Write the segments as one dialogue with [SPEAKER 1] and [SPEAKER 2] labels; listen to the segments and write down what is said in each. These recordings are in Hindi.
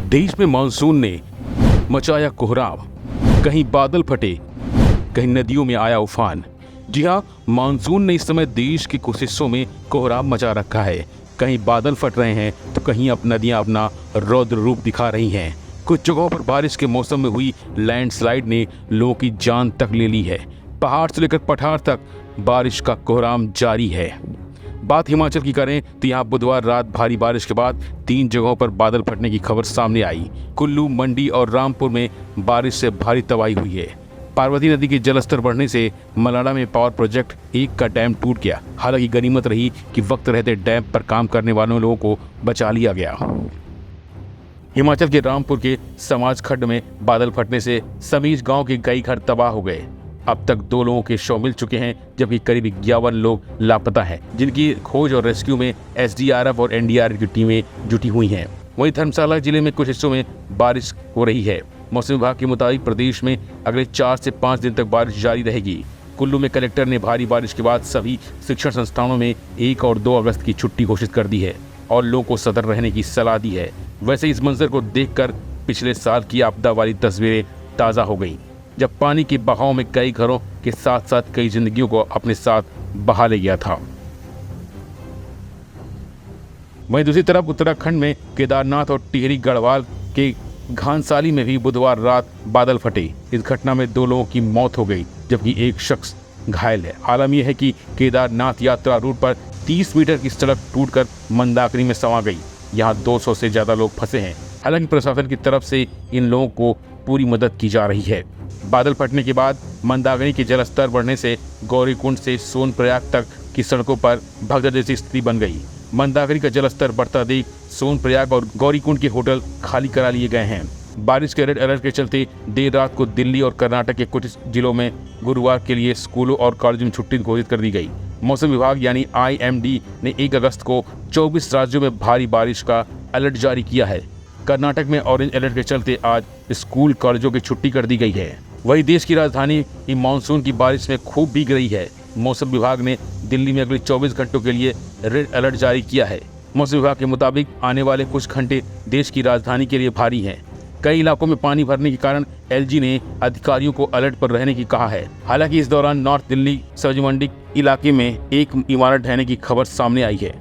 [SPEAKER 1] देश में मानसून ने मचाया कोहराम। कहीं बादल फटे, कहीं नदियों में आया उफान। जी हाँ, मानसून ने इस समय देश के कुछ हिस्सों में कोहराम मचा रखा है। कहीं बादल फट रहे हैं तो कहीं नदियां अपना रौद्र रूप दिखा रही हैं। कुछ जगहों पर बारिश के मौसम में हुई लैंडस्लाइड ने लोगों की जान तक ले ली है। पहाड़ से लेकर पठार तक बारिश का कोहराम जारी है। बात हिमाचल की करें तो यहाँ बुधवार रात भारी बारिश के बाद 3 जगहों पर बादल फटने की खबर सामने आई। कुल्लू, मंडी और रामपुर में बारिश से भारी तबाही हुई है। पार्वती नदी के जलस्तर बढ़ने से मलाड़ा में पावर प्रोजेक्ट 1 का डैम टूट गया। हालांकि गनीमत रही कि वक्त रहते डैम पर काम करने वालों लोगों को बचा लिया गया। हिमाचल के रामपुर के समाज खड्ड में बादल फटने से समीज गांव के कई घर तबाह हो गए। अब तक 2 लोगों के शव मिल चुके हैं, जबकि करीब 51 लोग लापता हैं, जिनकी खोज और रेस्क्यू में एसडीआरएफ और एनडीआरएफ की टीमें जुटी हुई हैं। वहीं धर्मशाला जिले में कुछ हिस्सों में बारिश हो रही है। मौसम विभाग के मुताबिक प्रदेश में अगले 4 से 5 दिन तक बारिश जारी रहेगी। कुल्लू में कलेक्टर ने भारी बारिश के बाद सभी शिक्षण संस्थानों में 1 और 2 अगस्त की छुट्टी घोषित कर दी है और लोगों को सतर्क रहने की सलाह दी है। वैसे इस मंजर को देखकर पिछले साल की आपदा वाली तस्वीरें ताज़ा हो गई, जब पानी के बहाव में कई घरों के साथ साथ कई जिंदगियों को अपने साथ बहा ले गया था। वहीं दूसरी तरफ उत्तराखंड में केदारनाथ और टिहरी गढ़वाल के घानसाली में भी बुधवार रात बादल फटे। इस घटना में 2 लोगों की मौत हो गई, जबकि 1 शख्स घायल है। आलम यह है कि केदारनाथ यात्रा रूट पर 30 मीटर की सड़क टूटकर मंदाकिनी में समा गई। यहाँ 200 से ज्यादा लोग फंसे हैं। हालांकि प्रशासन की तरफ से इन लोगों को पूरी मदद की जा रही है। बादल फटने के बाद मंदाकिनी के जलस्तर बढ़ने से गौरीकुंड से सोनप्रयाग तक की सड़कों पर भगदड़ जैसी स्थिति बन गई। मंदाकिनी का जलस्तर बढ़ता देख सोनप्रयाग और गौरीकुंड के होटल खाली करा लिए गए हैं। बारिश के रेड अलर्ट के चलते देर रात को दिल्ली और कर्नाटक के कुछ जिलों में गुरुवार के लिए स्कूलों और कॉलेजों में छुट्टी घोषित कर दी गई। मौसम विभाग यानी IMD ने 1 अगस्त को 24 राज्यों में भारी बारिश का अलर्ट जारी किया है। कर्नाटक में ऑरेंज अलर्ट के चलते आज स्कूल कॉलेजों की छुट्टी कर दी गई है। वहीं देश की राजधानी मानसून की बारिश में खूब भीग रही है। मौसम विभाग ने दिल्ली में अगले 24 घंटों के लिए रेड अलर्ट जारी किया है। मौसम विभाग के मुताबिक आने वाले कुछ घंटे देश की राजधानी के लिए भारी हैं। कई इलाकों में पानी भरने के कारण LG ने अधिकारियों को अलर्ट पर रहने की कहा है। हालांकि इस दौरान नॉर्थ दिल्ली सब्जी मंडी इलाके में एक इमारत ढहने की खबर सामने आई है।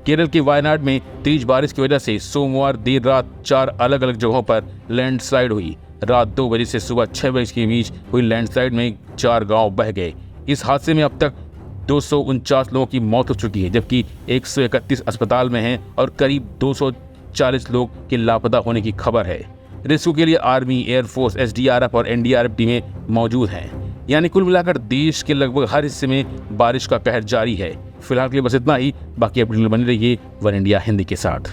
[SPEAKER 1] केरल के वायनाड में तेज बारिश की वजह से सोमवार देर रात 4 अलग अलग जगहों पर लैंडस्लाइड हुई। रात 2 बजे से सुबह 6 बजे के बीच हुई लैंडस्लाइड में 4 गांव बह गए। इस हादसे में अब तक 249 लोगों की मौत हो चुकी है, जबकि 131 अस्पताल में हैं और करीब 240 लोग के लापता होने की खबर है। रेस्क्यू के लिए आर्मी, एयरफोर्स, SDRF और NDRF टीमें मौजूद हैं। यानी कुल मिलाकर देश के लगभग हर हिस्से में बारिश का कहर जारी है। फिलहाल के लिए बस इतना ही। बाकी अपडेट बने रहिए वन इंडिया हिंदी के साथ।